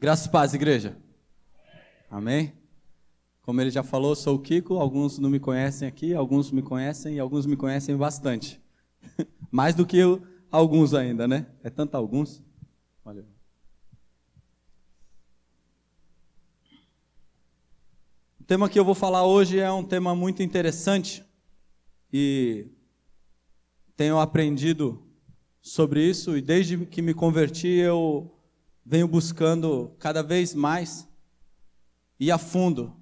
Graças e paz, igreja. Amém? Como ele já falou, sou o Kiko, alguns não me conhecem aqui, alguns me conhecem e alguns me conhecem bastante. Mais do que alguns ainda, né? É tanto alguns. Valeu. O tema que eu vou falar hoje é um tema muito interessante e tenho aprendido sobre isso, e desde que me converti eu venho buscando cada vez mais ir a fundo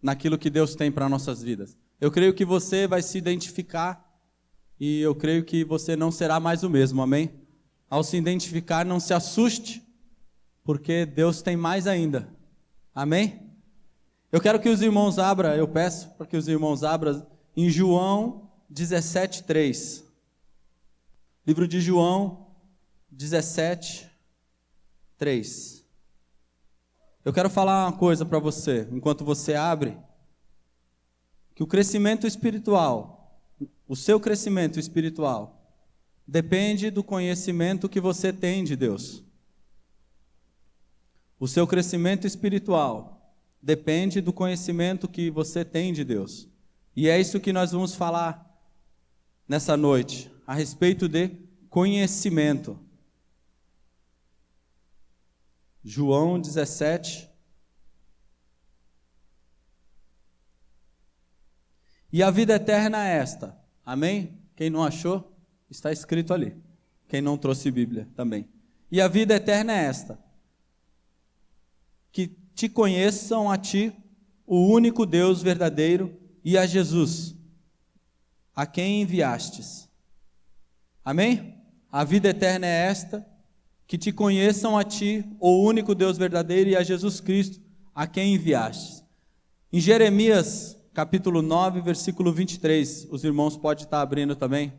naquilo que Deus tem para nossas vidas. Eu creio que você vai se identificar e eu creio que você não será mais o mesmo, amém? Ao se identificar, não se assuste, porque Deus tem mais ainda, amém? Eu quero que os irmãos abram, eu peço para que os irmãos abram em João 17:3. Livro de João 17:3. Eu quero falar uma coisa para você, enquanto você abre, que o crescimento espiritual, o seu crescimento espiritual, depende do conhecimento que você tem de Deus. O seu crescimento espiritual depende do conhecimento que você tem de Deus. E é isso que nós vamos falar nessa noite, a respeito de conhecimento. João 17. E a vida eterna é esta. Amém? Quem não achou, está escrito ali. Quem não trouxe Bíblia também. E a vida eterna é esta: que te conheçam a ti, o único Deus verdadeiro, e a Jesus, a quem enviastes. Amém? A vida eterna é esta: que te conheçam a ti, o único Deus verdadeiro, e a Jesus Cristo, a quem enviastes. Em Jeremias, capítulo 9, versículo 23, os irmãos podem estar abrindo também.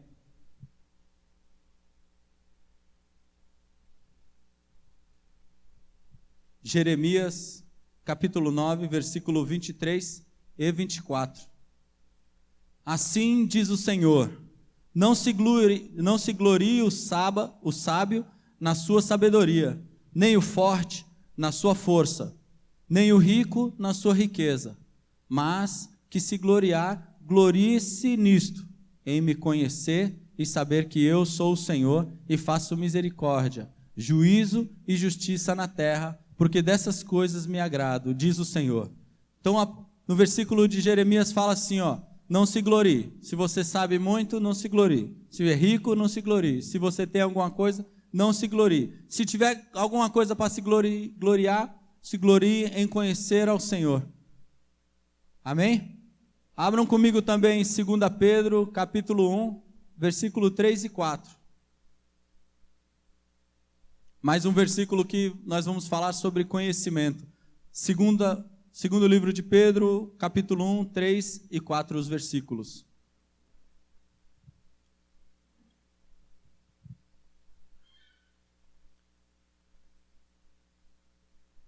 Jeremias, capítulo 9, versículo 23 e 24. Assim diz o Senhor: não se glorie o sábio na sua sabedoria, nem o forte na sua força, nem o rico na sua riqueza, mas que se gloriar, glorie-se nisto, em me conhecer e saber que eu sou o Senhor e faço misericórdia, juízo e justiça na terra, porque dessas coisas me agrado, diz o Senhor. Então, no versículo de Jeremias fala assim, não se glorie. Se você sabe muito, não se glorie. Se é rico, não se glorie. Se você tem alguma coisa, não se glorie. Se tiver alguma coisa para se gloriar, se glorie em conhecer ao Senhor. Amém? Abram comigo também em 2 Pedro, capítulo 1, versículo 3 e 4. Mais um versículo que nós vamos falar sobre conhecimento. Segundo livro de Pedro, capítulo 1, 3 e 4, os versículos.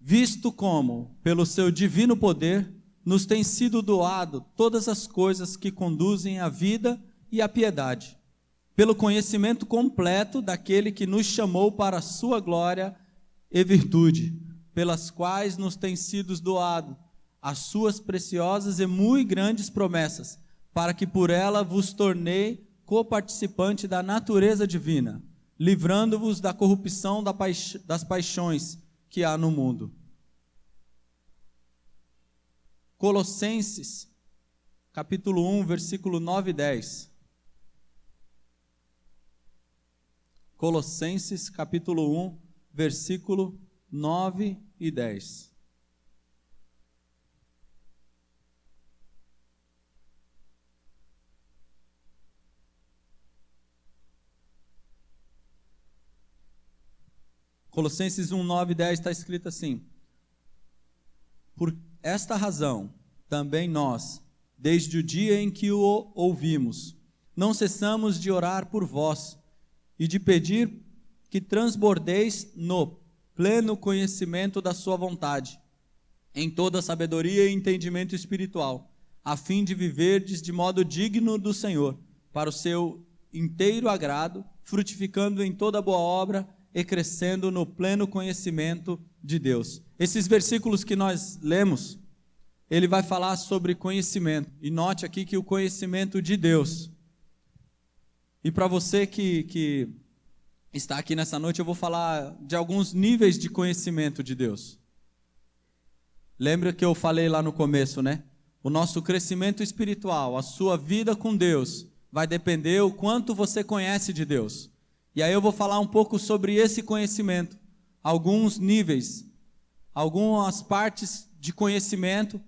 Visto como, pelo seu divino poder, nos tem sido doado todas as coisas que conduzem à vida e à piedade, pelo conhecimento completo daquele que nos chamou para a sua glória e virtude, pelas quais nos tem sido doado as suas preciosas e muito grandes promessas, para que por ela vos tornei coparticipante da natureza divina, livrando-vos da corrupção das paixões que há no mundo. Colossenses, capítulo 1, versículo 9 e 10. Colossenses, capítulo 1, versículo 9 e 10. Colossenses 1, 9 e 10 está escrito assim: por esta razão, também nós, desde o dia em que o ouvimos, não cessamos de orar por vós e de pedir que transbordeis no pleno conhecimento da sua vontade, em toda sabedoria e entendimento espiritual, a fim de viverdes de modo digno do Senhor, para o seu inteiro agrado, frutificando em toda boa obra e crescendo no pleno conhecimento de Deus. Esses versículos que nós lemos, ele vai falar sobre conhecimento. E note aqui que o conhecimento de Deus. E para você que está aqui nessa noite, eu vou falar de alguns níveis de conhecimento de Deus. Lembra que eu falei lá no começo, né? O nosso crescimento espiritual, a sua vida com Deus, vai depender o quanto você conhece de Deus. E aí eu vou falar um pouco sobre esse conhecimento, alguns níveis, algumas partes de conhecimento,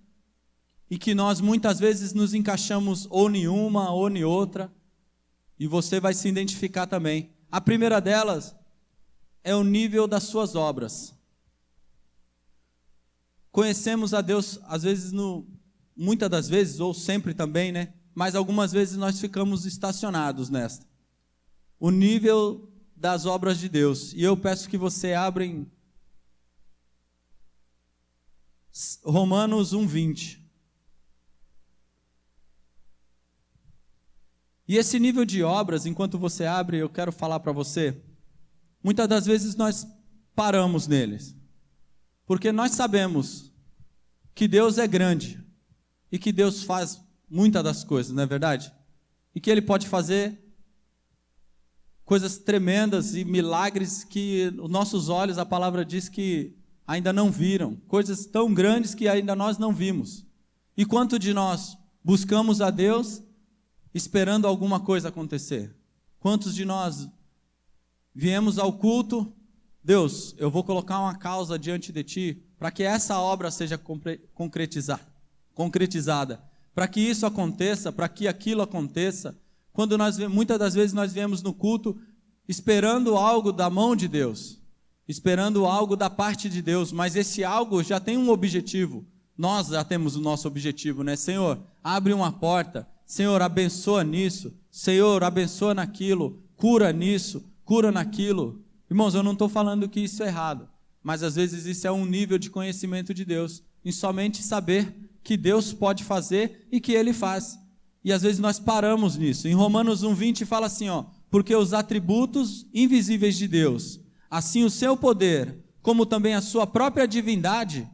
e que nós muitas vezes nos encaixamos ou em uma ou em outra, e você vai se identificar também. A primeira delas é o nível das suas obras. Conhecemos a Deus, às vezes, muitas das vezes, ou sempre também, né? Mas algumas vezes nós ficamos estacionados nesta. O nível das obras de Deus. E eu peço que você abra em Romanos 1:20. E esse nível de obras, enquanto você abre, eu quero falar para você, muitas das vezes nós paramos neles, porque nós sabemos que Deus é grande, e que Deus faz muitas das coisas, não é verdade? E que Ele pode fazer coisas tremendas e milagres que os nossos olhos, a palavra diz que ainda não viram, coisas tão grandes que ainda nós não vimos. E quanto de nós buscamos a Deus esperando alguma coisa acontecer? Quantos de nós viemos ao culto, Deus, eu vou colocar uma causa diante de Ti, para que essa obra seja concretizada, para que isso aconteça, para que aquilo aconteça. Quando muitas das vezes nós viemos no culto esperando algo da mão de Deus, esperando algo da parte de Deus, mas esse algo já tem um objetivo. Nós já temos o nosso objetivo, né? Senhor, abre uma porta. Senhor, abençoa nisso. Senhor, abençoa naquilo. Cura nisso, cura naquilo. Irmãos, eu não estou falando que isso é errado, mas às vezes isso é um nível de conhecimento de Deus, em somente saber que Deus pode fazer e que Ele faz. E às vezes nós paramos nisso. Em Romanos 1:20 fala assim, porque os atributos invisíveis de Deus, assim o seu poder, como também a sua própria divindade,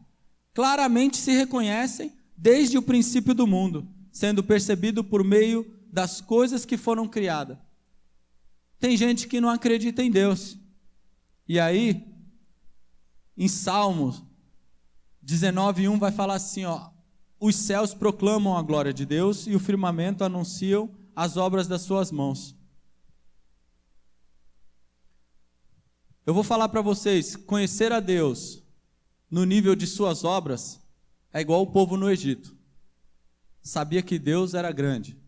claramente se reconhecem desde o princípio do mundo, sendo percebido por meio das coisas que foram criadas. Tem gente que não acredita em Deus. E aí, em Salmos 19:1 vai falar assim, os céus proclamam a glória de Deus e o firmamento anunciam as obras das suas mãos. Eu vou falar para vocês, conhecer a Deus no nível de suas obras é igual o povo no Egito. Sabia que Deus era grande,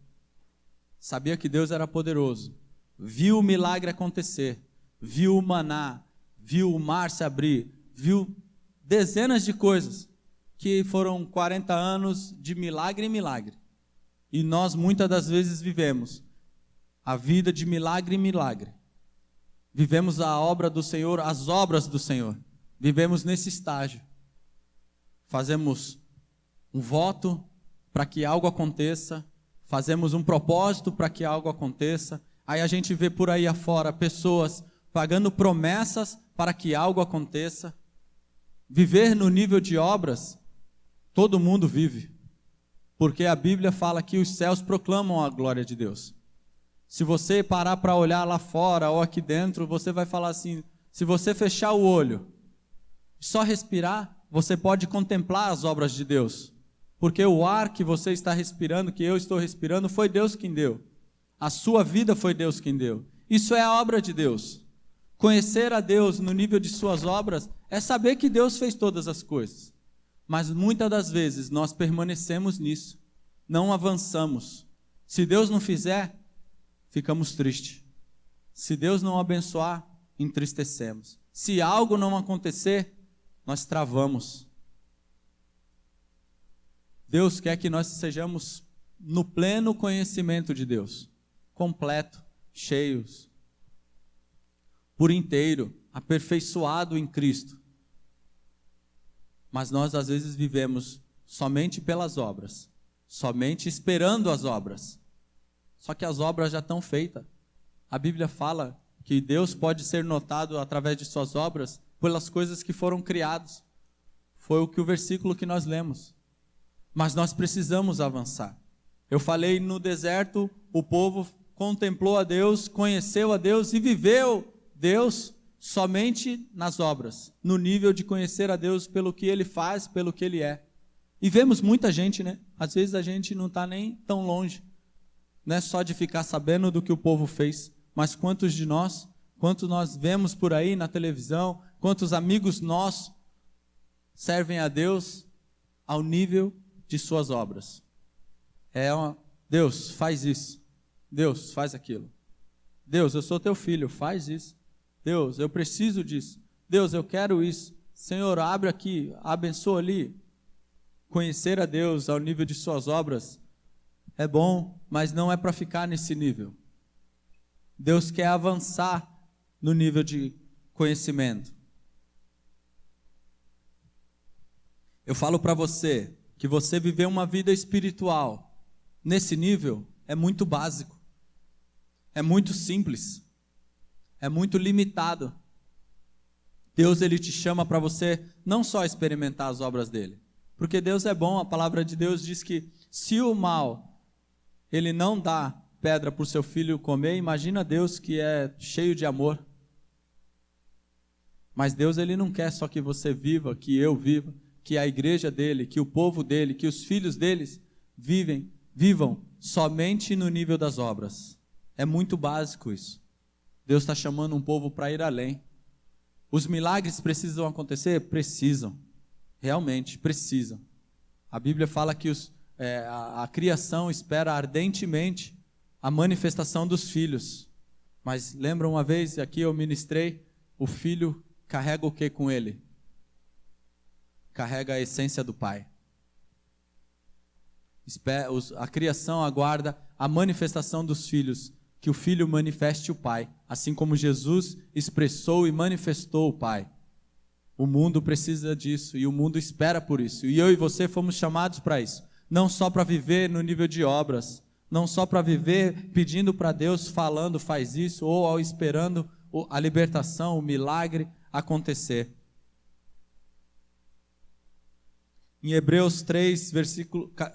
sabia que Deus era poderoso, viu o milagre acontecer, viu o maná, viu o mar se abrir, viu dezenas de coisas, que foram 40 anos de milagre em milagre. E nós muitas das vezes vivemos a vida de milagre em milagre. Vivemos a obra do Senhor, as obras do Senhor. Vivemos nesse estágio. Fazemos um voto para que algo aconteça, fazemos um propósito para que algo aconteça. Aí a gente vê por aí afora pessoas pagando promessas para que algo aconteça. Viver no nível de obras, todo mundo vive, porque a Bíblia fala que os céus proclamam a glória de Deus. Se você parar para olhar lá fora ou aqui dentro, você vai falar assim, se você fechar o olho, só respirar, você pode contemplar as obras de Deus, porque o ar que você está respirando, que eu estou respirando, foi Deus quem deu. A sua vida foi Deus quem deu. Isso é a obra de Deus. Conhecer a Deus no nível de suas obras é saber que Deus fez todas as coisas. Mas muitas das vezes nós permanecemos nisso, não avançamos. Se Deus não fizer, ficamos tristes. Se Deus não abençoar, entristecemos. Se algo não acontecer, nós travamos. Deus quer que nós sejamos no pleno conhecimento de Deus, completo, cheios, por inteiro, aperfeiçoado em Cristo. Mas nós às vezes vivemos somente pelas obras, somente esperando as obras. Só que as obras já estão feitas. A Bíblia fala que Deus pode ser notado através de suas obras pelas coisas que foram criadas. Foi o versículo que nós lemos. Mas nós precisamos avançar. Eu falei, no deserto, o povo contemplou a Deus, conheceu a Deus e viveu Deus somente nas obras, no nível de conhecer a Deus pelo que Ele faz, pelo que Ele é. E vemos muita gente, né? Às vezes a gente não está nem tão longe. Não é só de ficar sabendo do que o povo fez, mas quantos nós vemos por aí na televisão, quantos amigos nossos servem a Deus ao nível de suas obras. Deus, faz isso. Deus, faz aquilo. Deus, eu sou teu filho, faz isso. Deus, eu preciso disso. Deus, eu quero isso. Senhor, abre aqui, abençoa ali. Conhecer a Deus ao nível de suas obras é bom, mas não é para ficar nesse nível. Deus quer avançar no nível de conhecimento. Eu falo para você que você viver uma vida espiritual nesse nível é muito básico, é muito simples, é muito limitado. Deus, Ele te chama para você não só experimentar as obras dEle, porque Deus é bom. A palavra de Deus diz que se o mal, Ele não dá pedra para o seu filho comer, imagina Deus que é cheio de amor. Mas Deus, Ele não quer só que você viva, que eu viva, que a igreja dEle, que o povo dEle, que os filhos deles vivam somente no nível das obras. É muito básico isso. Deus está chamando um povo para ir além. Os milagres precisam acontecer? Precisam. Realmente, precisam. A Bíblia fala que a criação espera ardentemente a manifestação dos filhos. Mas lembra uma vez, aqui eu ministrei, o filho carrega o que com ele? Carrega a essência do Pai. A criação aguarda a manifestação dos filhos, que o Filho manifeste o Pai, assim como Jesus expressou e manifestou o Pai. O mundo precisa disso e o mundo espera por isso. E eu e você fomos chamados para isso. Não só para viver no nível de obras, não só para viver pedindo para Deus, falando faz isso, ou esperando a libertação, o milagre acontecer. Em Hebreus 3,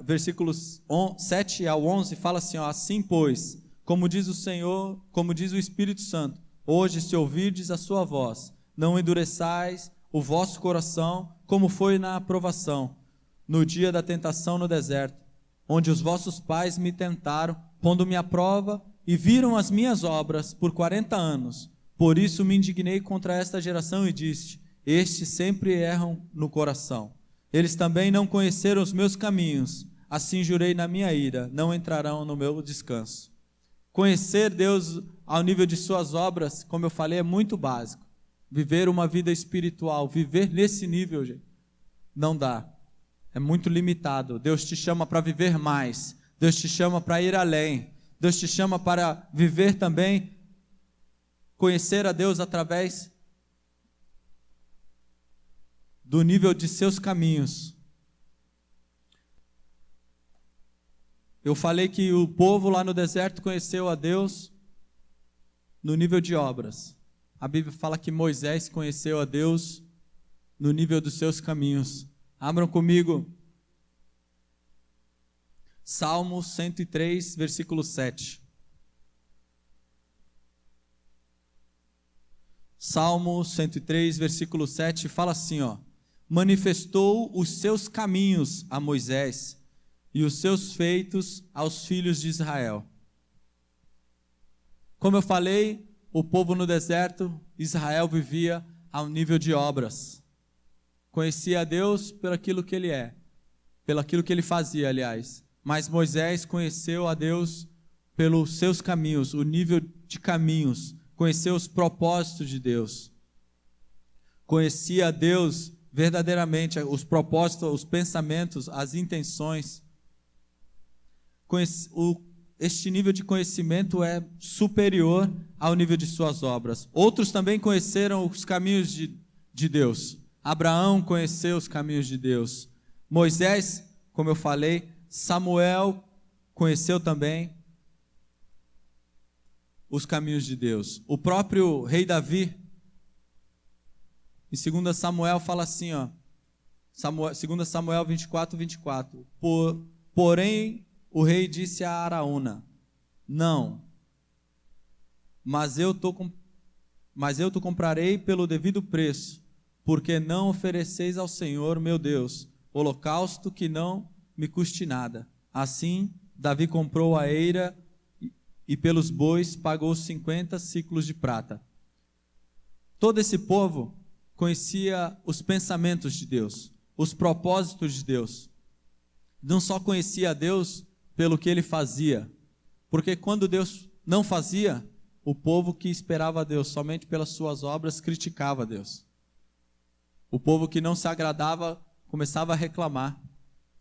versículos 7 ao 11, fala assim, assim pois, como diz o Senhor, como diz o Espírito Santo, hoje se ouvirdes a sua voz, não endureçais o vosso coração, como foi na aprovação, no dia da tentação no deserto, onde os vossos pais me tentaram, pondo-me à prova, e viram as minhas obras por 40 anos. Por isso me indignei contra esta geração e disse, estes sempre erram no coração. Eles também não conheceram os meus caminhos, assim jurei na minha ira, não entrarão no meu descanso. Conhecer Deus ao nível de suas obras, como eu falei, é muito básico. Viver uma vida espiritual, viver nesse nível, gente, não dá. É muito limitado. Deus te chama para viver mais. Deus te chama para ir além. Deus te chama para viver também, conhecer a Deus através do nível de seus caminhos. Eu falei que o povo lá no deserto conheceu a Deus no nível de obras. A Bíblia fala que Moisés conheceu a Deus no nível dos seus caminhos. Abram comigo. Salmo 103, versículo 7. Salmo 103, versículo 7, fala assim, ó. Manifestou os seus caminhos a Moisés e os seus feitos aos filhos de Israel. Como eu falei, o povo no deserto, Israel vivia ao nível de obras. Conhecia a Deus pelo aquilo que Ele é, pelo aquilo que Ele fazia, aliás. Mas Moisés conheceu a Deus pelos seus caminhos, o nível de caminhos, conheceu os propósitos de Deus. Conhecia a Deus verdadeiramente, os propósitos, os pensamentos, as intenções. Este nível de conhecimento é superior ao nível de suas obras. Outros também conheceram os caminhos de Deus. Abraão conheceu os caminhos de Deus. Moisés, como eu falei, Samuel conheceu também os caminhos de Deus. O próprio rei Davi Em 2 Samuel fala assim, ó, 2 Samuel 24. Porém, o rei disse a Araúna: não, mas eu te comprarei pelo devido preço, porque não ofereceis ao Senhor, meu Deus, holocausto que não me custe nada. Assim, Davi comprou a eira e pelos bois pagou 50 siclos de prata. Todo esse povo conhecia os pensamentos de Deus, os propósitos de Deus. Não só conhecia a Deus pelo que ele fazia, porque quando Deus não fazia, o povo que esperava a Deus somente pelas suas obras criticava a Deus. O povo que não se agradava começava a reclamar.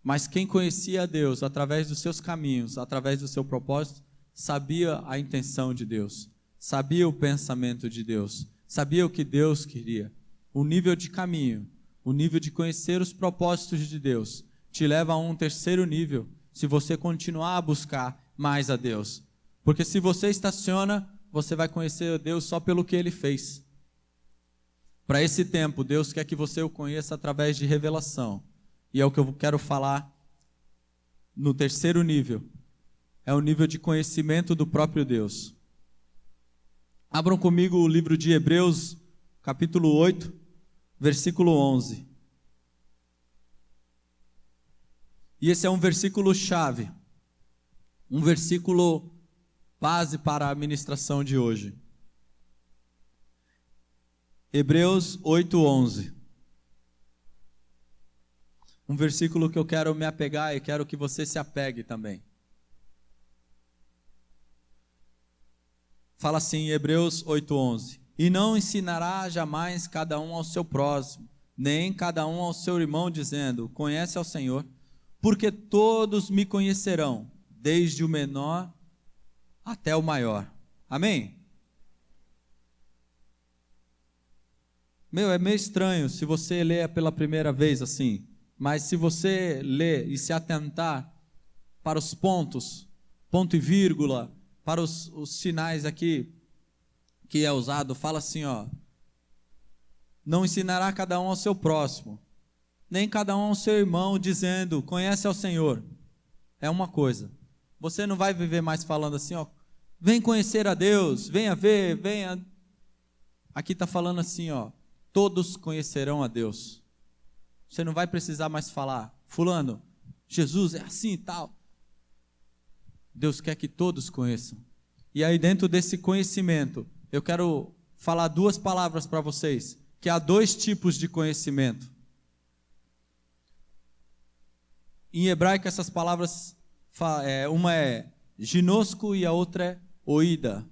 Mas quem conhecia a Deus através dos seus caminhos, através do seu propósito, sabia a intenção de Deus, sabia o pensamento de Deus, sabia o que Deus queria. O nível de caminho, o nível de conhecer os propósitos de Deus, te leva a um terceiro nível, se você continuar a buscar mais a Deus. Porque se você estaciona, você vai conhecer a Deus só pelo que Ele fez. Para esse tempo, Deus quer que você o conheça através de revelação. E é o que eu quero falar no terceiro nível. É o nível de conhecimento do próprio Deus. Abram comigo o livro de Hebreus, capítulo 8, versículo 11. E esse é um versículo chave. Um versículo base para a ministração de hoje. Hebreus 8, 11. Um versículo que eu quero me apegar e quero que você se apegue também. Fala assim, Hebreus 8:11. E não ensinará jamais cada um ao seu próximo, nem cada um ao seu irmão, dizendo: conhece ao Senhor, porque todos me conhecerão, desde o menor até o maior. Amém? É meio estranho se você ler pela primeira vez assim. Mas se você ler e se atentar para os pontos, ponto e vírgula, para os sinais aqui que é usado, fala assim, ó: não ensinará cada um ao seu próximo, nem cada um ao seu irmão, dizendo: conhece ao Senhor. É uma coisa. Você não vai viver mais falando assim, ó: vem conhecer a Deus, venha ver, venha. Aqui está falando assim, ó: todos conhecerão a Deus. Você não vai precisar mais falar: fulano, Jesus é assim e tal. Deus quer que todos conheçam. E aí, dentro desse conhecimento, eu quero falar duas palavras para vocês, que há dois tipos de conhecimento. Em hebraico, essas palavras, uma é ginosco e a outra é oída.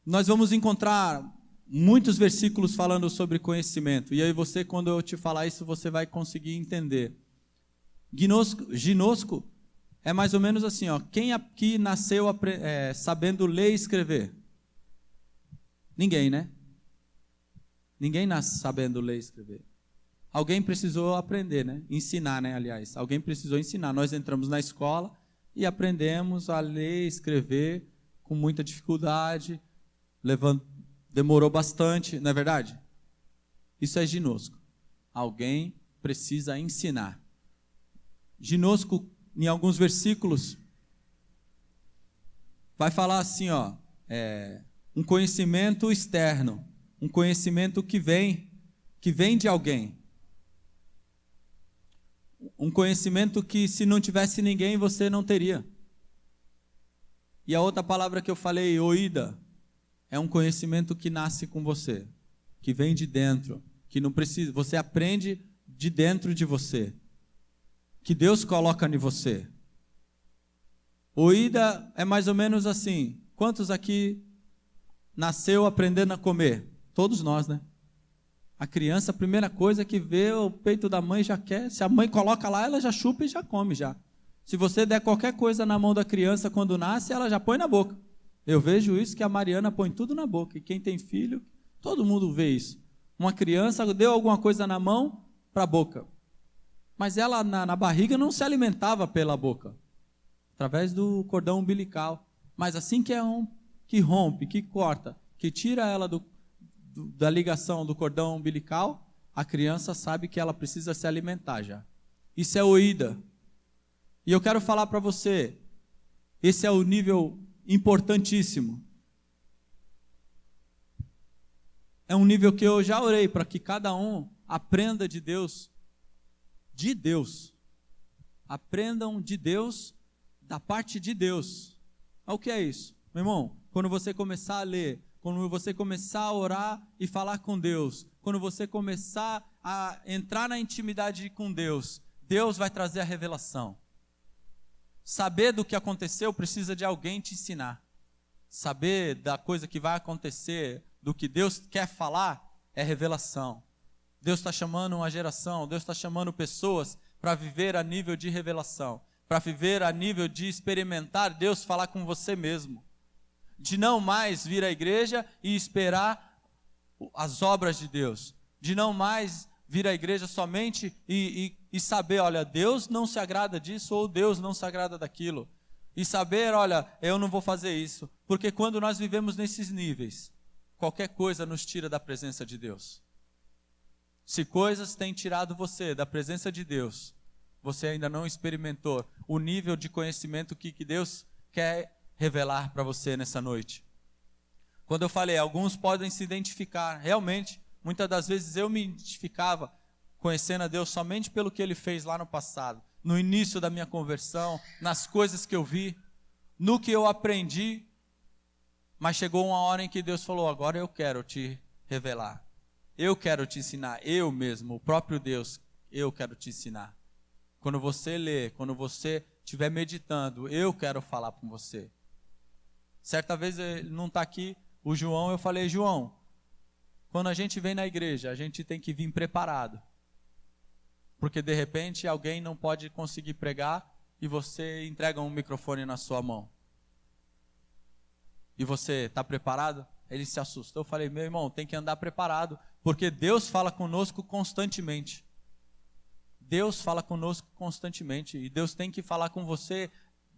Nós vamos encontrar muitos versículos falando sobre conhecimento. E aí você, quando eu te falar isso, você vai conseguir entender. Ginosco é mais ou menos assim, ó: quem aqui nasceu sabendo ler e escrever? Ninguém, né? Ninguém nasce sabendo ler e escrever. Alguém precisou aprender, né? Ensinar, né? Aliás, alguém precisou ensinar. Nós entramos na escola e aprendemos a ler e escrever com muita dificuldade, demorou bastante, não é verdade? Isso é ginosco. Alguém precisa ensinar. Ginosco, em alguns versículos, vai falar assim, ó: um conhecimento externo, um conhecimento que vem de alguém. Um conhecimento que, se não tivesse ninguém, você não teria. E a outra palavra que eu falei, oída, é um conhecimento que nasce com você, que vem de dentro, que não precisa, você aprende de dentro de você, que Deus coloca em você. Oída é mais ou menos assim: quantos aqui nasceu aprendendo a comer? Todos nós, né? A criança, a primeira coisa que vê o peito da mãe já quer, se a mãe coloca lá, ela já chupa e já come já. Se você der qualquer coisa na mão da criança quando nasce, ela já põe na boca. Eu vejo isso, que a Mariana põe tudo na boca. E quem tem filho, todo mundo vê isso. Uma criança deu alguma coisa na mão, para a boca. Mas ela, na barriga, não se alimentava pela boca, através do cordão umbilical. Mas assim que rompe, que corta, que tira ela da ligação do cordão umbilical, a criança sabe que ela precisa se alimentar já. Isso é oída. E eu quero falar para você, esse é o nível importantíssimo. É um nível que eu já orei para que cada um aprenda de Deus. De Deus. Aprendam de Deus, da parte de Deus. O que é isso? Meu irmão, quando você começar a ler, quando você começar a orar e falar com Deus, quando você começar a entrar na intimidade com Deus, Deus vai trazer a revelação. Saber do que aconteceu precisa de alguém te ensinar. Saber da coisa que vai acontecer, do que Deus quer falar, é revelação. Deus está chamando uma geração, Deus está chamando pessoas para viver a nível de revelação, para viver a nível de experimentar Deus falar com você mesmo. De não mais vir à igreja e esperar as obras de Deus. De não mais vir à igreja somente e saber, olha, Deus não se agrada disso ou Deus não se agrada daquilo. E saber, olha, eu não vou fazer isso. Porque quando nós vivemos nesses níveis, qualquer coisa nos tira da presença de Deus. Se coisas têm tirado você da presença de Deus, você ainda não experimentou o nível de conhecimento que Deus quer revelar para você nessa noite. Quando eu falei, alguns podem se identificar, realmente, muitas das vezes eu me identificava conhecendo a Deus somente pelo que Ele fez lá no passado, no início da minha conversão, nas coisas que eu vi, no que eu aprendi, mas chegou uma hora em que Deus falou, agora eu quero te revelar, eu quero te ensinar, eu mesmo, o próprio Deus, eu quero te ensinar. Quando você lê, quando você estiver meditando, eu quero falar com você. Certa vez ele não está aqui, o João, eu falei, João, quando a gente vem na igreja, a gente tem que vir preparado. Porque de repente alguém não pode conseguir pregar e você entrega um microfone na sua mão. E você está preparado? Ele se assustou. Eu falei, meu irmão, tem que andar preparado, porque Deus fala conosco constantemente. Deus fala conosco constantemente e Deus tem que falar com você,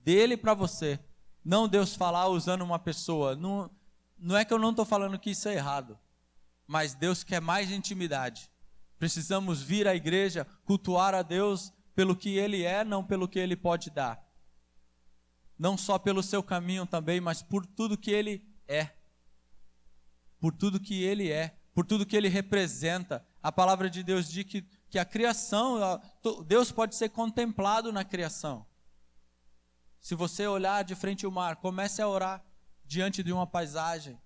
dele para você. Não Deus falar usando uma pessoa. Não é que eu não estou falando que isso é errado, mas Deus quer mais intimidade. Precisamos vir à igreja, cultuar a Deus pelo que Ele é, não pelo que Ele pode dar. Não só pelo seu caminho também, mas por tudo que Ele é. Por tudo que Ele é, por tudo que Ele representa. A palavra de Deus diz que a criação, Deus pode ser contemplado na criação. Se você olhar de frente ao mar, comece a orar diante de uma paisagem.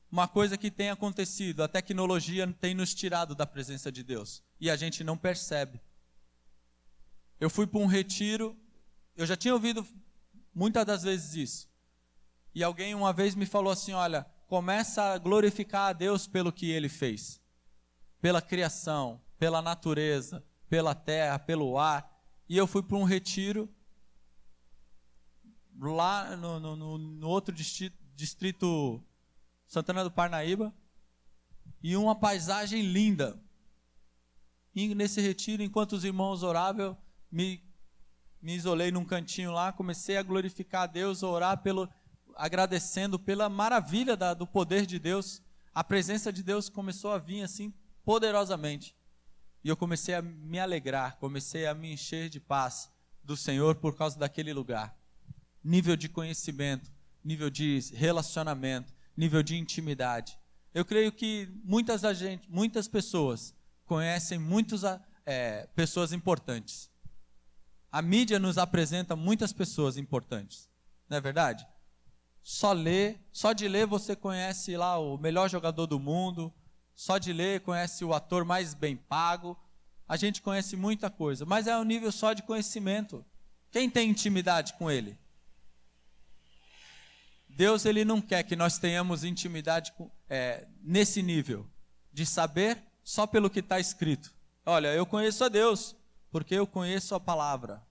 Uma coisa que tem acontecido, a tecnologia tem nos tirado da presença de Deus. E a gente não percebe. Eu fui para um retiro, eu já tinha ouvido muitas das vezes isso. E alguém uma vez me falou assim, olha, começa a glorificar a Deus pelo que Ele fez. Pela criação, pela natureza, pela terra, pelo ar. E eu fui para um retiro, lá no outro distrito Santana do Parnaíba, e uma paisagem linda. E nesse retiro, enquanto os irmãos oravam, eu me isolei num cantinho lá, comecei a glorificar a Deus, a orar agradecendo pela maravilha do poder de Deus. A presença de Deus começou a vir assim poderosamente. E eu comecei a me alegrar, comecei a me encher de paz do Senhor por causa daquele lugar. Nível de conhecimento, nível de relacionamento, nível de intimidade. Eu creio que muitas pessoas conhecem pessoas importantes. A mídia nos apresenta muitas pessoas importantes, não é verdade? Só de ler você conhece lá o melhor jogador do mundo, só de ler conhece o ator mais bem pago, a gente conhece muita coisa, mas é um nível só de conhecimento. Quem tem intimidade com Ele? Deus, Ele não quer que nós tenhamos intimidade nesse nível, de saber só pelo que está escrito. Olha, eu conheço a Deus, porque eu conheço a palavra.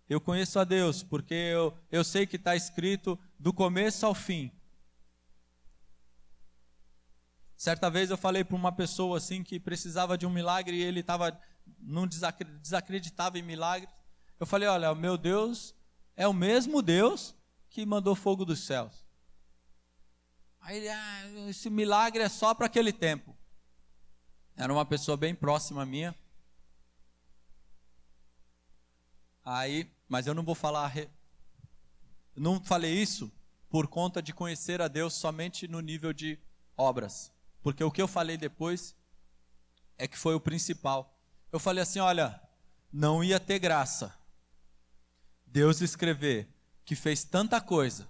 Eu conheço a Deus, porque eu sei que está escrito do começo ao fim. Certa vez eu falei para uma pessoa assim que precisava de um milagre e ele não desacreditava em milagres. Eu falei, olha, o meu Deus é o mesmo Deus que mandou fogo dos céus. Aí ele, esse milagre é só para aquele tempo. Era uma pessoa bem próxima minha. Aí, mas eu não vou falar, não falei isso por conta de conhecer a Deus somente no nível de obras. Porque o que eu falei depois é que foi o principal. Eu falei assim, olha, não ia ter graça Deus escrever que fez tanta coisa,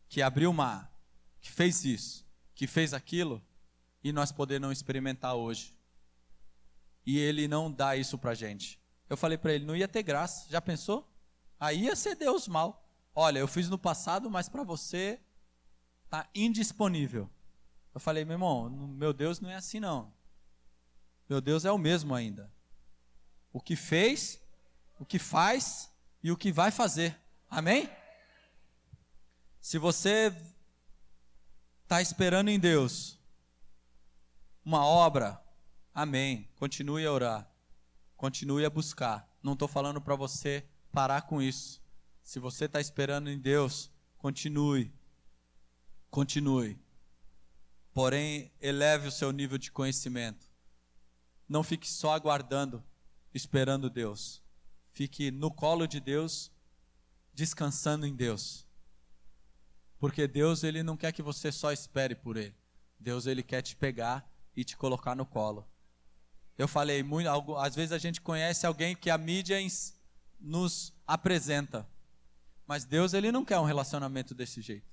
que abriu o mar, que fez isso, que fez aquilo, e nós poder não experimentar hoje. E Ele não dá isso pra gente. Eu falei para ele, não ia ter graça, já pensou? Aí ia ser Deus mal. Olha, eu fiz no passado, mas para você tá indisponível. Eu falei, meu irmão, meu Deus não é assim não. Meu Deus é o mesmo ainda. O que fez, o que faz e o que vai fazer. Amém? Se você está esperando em Deus uma obra, amém. Continue a orar. Continue a buscar. Não estou falando para você parar com isso. Se você está esperando em Deus, continue. Continue. Porém, eleve o seu nível de conhecimento. Não fique só aguardando, esperando Deus. Fique no colo de Deus, descansando em Deus. Porque Deus, Ele não quer que você só espere por Ele. Deus, Ele quer te pegar e te colocar no colo. Eu falei, às vezes a gente conhece alguém que a mídia nos apresenta. Mas Deus, Ele não quer um relacionamento desse jeito.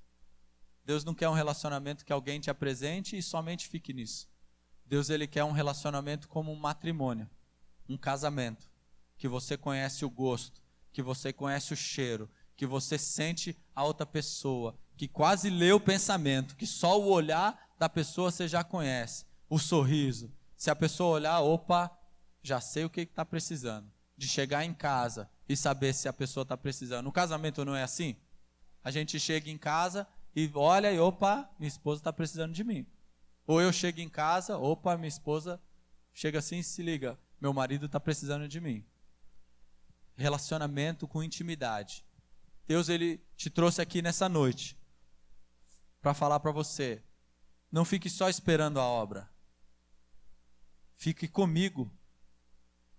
Deus não quer um relacionamento que alguém te apresente e somente fique nisso. Deus, Ele quer um relacionamento como um matrimônio, um casamento, que você conhece o gosto, que você conhece o cheiro, que você sente a outra pessoa, que quase lê o pensamento, que só o olhar da pessoa você já conhece, o sorriso. Se a pessoa olhar, opa, já sei o que está precisando. De chegar em casa e saber se a pessoa está precisando. No casamento não é assim? A gente chega em casa e olha e opa, minha esposa está precisando de mim. Ou eu chego em casa, opa, minha esposa chega assim e se liga, meu marido está precisando de mim. Relacionamento com intimidade. Deus, Ele te trouxe aqui nessa noite para falar para você, não fique só esperando a obra. Fique comigo,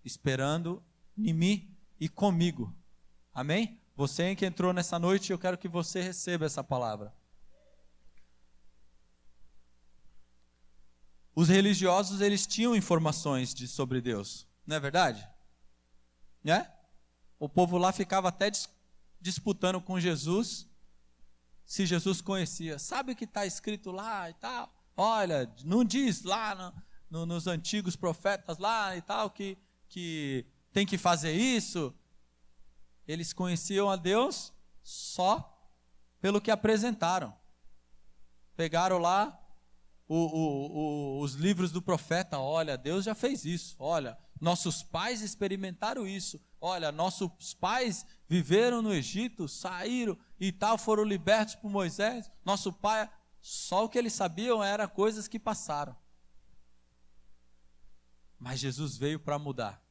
esperando em mim e comigo. Amém? Você que entrou nessa noite, eu quero que você receba essa palavra. Os religiosos, eles tinham informações sobre Deus, não é verdade? Né? O povo lá ficava até disputando com Jesus, se Jesus conhecia. Sabe o que está escrito lá e tal? Olha, não diz lá nos antigos profetas lá e tal, que tem que fazer isso. Eles conheciam a Deus só pelo que apresentaram. Pegaram lá os livros do profeta, olha, Deus já fez isso, olha, nossos pais experimentaram isso, olha, nossos pais viveram no Egito, saíram e tal, foram libertos por Moisés, nosso pai, só o que eles sabiam era coisas que passaram. Mas Jesus veio para mudar.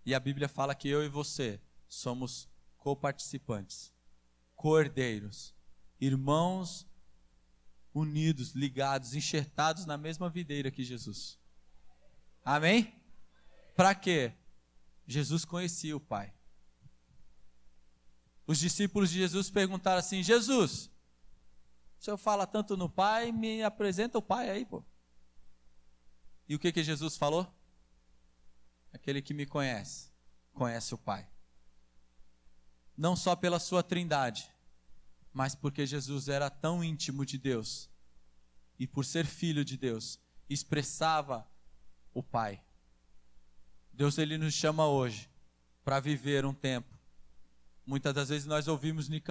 E a Bíblia fala que eu e você somos coparticipantes, co-herdeiros, irmãos unidos, ligados, enxertados na mesma videira que Jesus. Amém? Para quê? Jesus conhecia o Pai. Os discípulos de Jesus perguntaram assim, Jesus, o Senhor fala tanto no Pai, me apresenta o Pai aí, pô. E o que Jesus falou? Aquele que me conhece, conhece o Pai. Não só pela sua trindade, mas porque Jesus era tão íntimo de Deus, e por ser filho de Deus, expressava o Pai. Deus, Ele nos chama hoje para viver um tempo. Muitas das vezes nós ouvimos em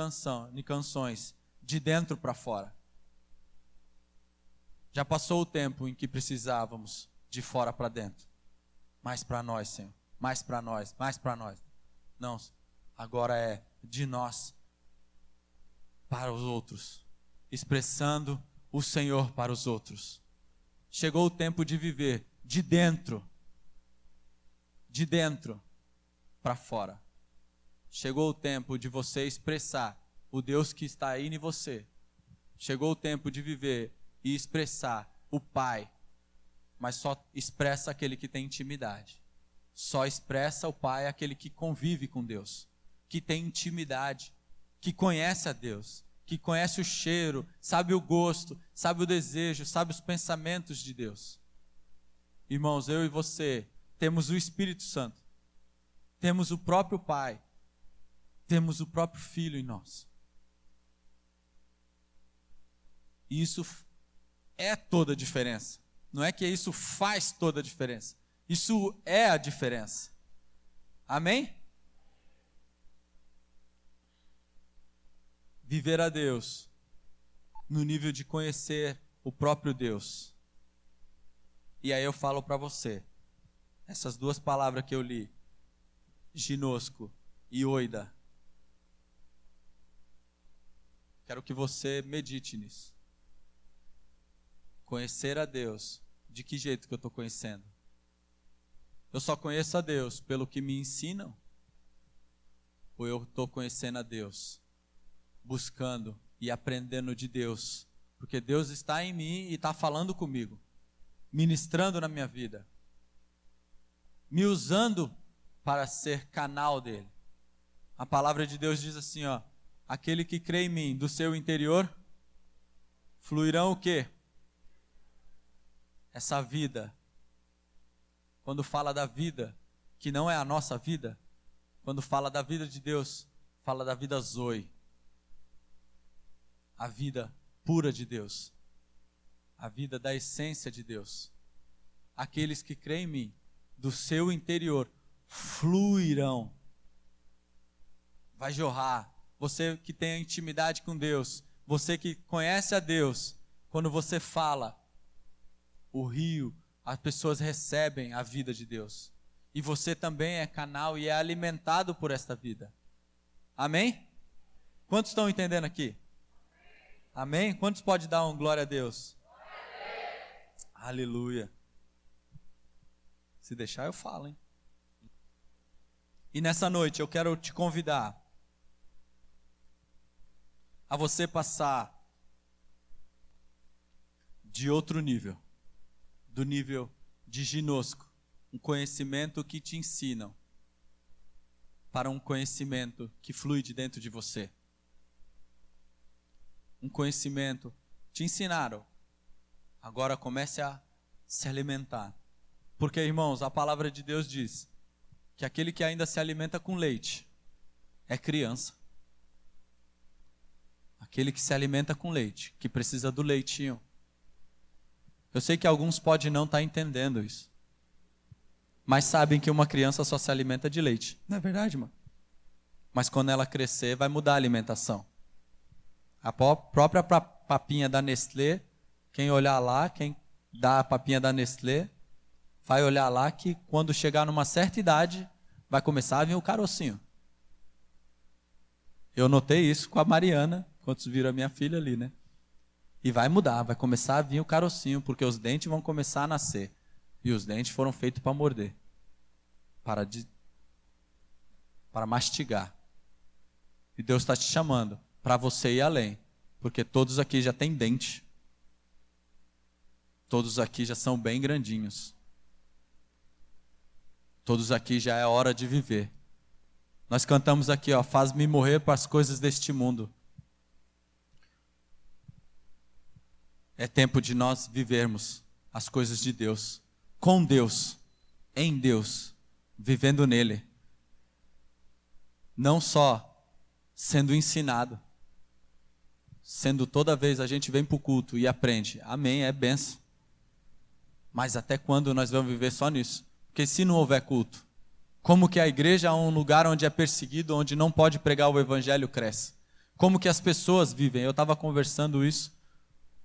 canções, de dentro para fora. Já passou o tempo em que precisávamos de fora para dentro. Mais para nós, Senhor. Mais para nós, mais para nós. Não, agora é de nós para os outros, expressando o Senhor para os outros. Chegou o tempo de viver de dentro para fora. Chegou o tempo de você expressar o Deus que está aí em você, Chegou o tempo de viver e expressar o Pai, mas só expressa aquele que tem intimidade. Só expressa o Pai aquele que convive com Deus, que tem intimidade, que conhece a Deus, que conhece o cheiro, sabe o gosto, sabe o desejo, sabe os pensamentos de Deus. Irmãos, eu e você temos o Espírito Santo, temos o próprio Pai, temos o próprio Filho em nós. E isso é toda a diferença. Não é que isso faz toda a diferença. Isso é a diferença. Amém? Viver a Deus no nível de conhecer o próprio Deus. E aí eu falo para você, essas duas palavras que eu li, ginosco e oida, quero que você medite nisso. Conhecer a Deus, de que jeito que eu estou conhecendo? Eu só conheço a Deus pelo que me ensinam? Ou eu estou conhecendo a Deus, buscando e aprendendo de Deus? Porque Deus está em mim e está falando comigo, ministrando na minha vida, me usando para ser canal dele. A palavra de Deus diz assim, ó: aquele que crê em mim, do seu interior, fluirão o quê? Essa vida. Quando fala da vida, que não é a nossa vida, quando fala da vida de Deus, fala da vida Zoe. A vida pura de Deus. A vida da essência de Deus. Aqueles que creem em mim, do seu interior, fluirão. Vai jorrar. Você que tem a intimidade com Deus, você que conhece a Deus, quando você fala, o rio, as pessoas recebem a vida de Deus. E você também é canal e é alimentado por esta vida. Amém? Quantos estão entendendo aqui? Amém? Quantos pode dar um glória a Deus? Aleluia. Se deixar eu falo, hein? E nessa noite eu quero te convidar a você passar de outro nível. Do nível de ginosco, um conhecimento que te ensinam, para um conhecimento que flui de dentro de você. Um conhecimento, te ensinaram, agora comece a se alimentar. Porque, irmãos, a palavra de Deus diz que aquele que ainda se alimenta com leite é criança. Aquele que se alimenta com leite, que precisa do leitinho. Eu sei que alguns podem não estar entendendo isso. Mas sabem que uma criança só se alimenta de leite. Não é verdade, mano? Mas quando ela crescer, vai mudar a alimentação. A própria papinha da Nestlé, quem olhar lá, quem dá a papinha da Nestlé, vai olhar lá que quando chegar numa certa idade, vai começar a vir o carocinho. Eu notei isso com a Mariana, quando viram a minha filha ali, né? E vai mudar, vai começar a vir o carocinho, porque os dentes vão começar a nascer. E os dentes foram feitos para morder, para mastigar. E Deus está te chamando para você ir além, porque todos aqui já têm dente. Todos aqui já são bem grandinhos. Todos aqui já é hora de viver. Nós cantamos aqui, ó, faz-me morrer para as coisas deste mundo. É tempo de nós vivermos as coisas de Deus, com Deus, em Deus, vivendo nele. Não só sendo ensinado, sendo toda vez a gente vem para o culto e aprende. Amém, é benção. Mas até quando nós vamos viver só nisso? Porque se não houver culto, como que a igreja é um lugar onde é perseguido, onde não pode pregar o evangelho, cresce? Como que as pessoas vivem? Eu estava conversando isso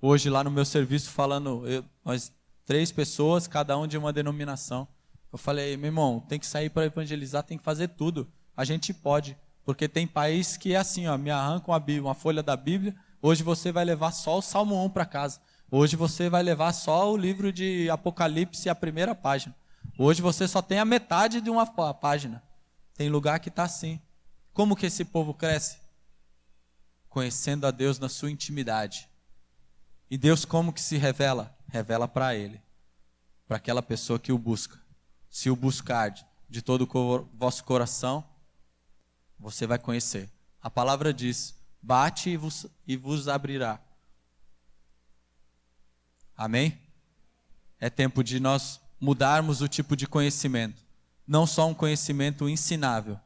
hoje lá no meu serviço, falando, nós 3 pessoas, cada um de uma denominação. Eu falei, meu irmão, tem que sair para evangelizar, tem que fazer tudo. A gente pode, porque tem país que é assim, ó, me arrancam uma folha da Bíblia, hoje você vai levar só o Salmo 1 para casa. Hoje você vai levar só o livro de Apocalipse, a primeira página. Hoje você só tem a metade de uma página. Tem lugar que está assim. Como que esse povo cresce? Conhecendo a Deus na sua intimidade. E Deus como que se revela? Revela para Ele, para aquela pessoa que o busca. Se o buscar de todo o vosso coração, você vai conhecer. A palavra diz, bate e vos abrirá. Amém? É tempo de nós mudarmos o tipo de conhecimento. Não só um conhecimento ensinável,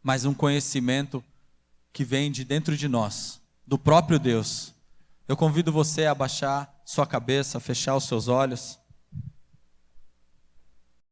mas um conhecimento que vem de dentro de nós, do próprio Deus. Eu convido você a abaixar sua cabeça, fechar os seus olhos.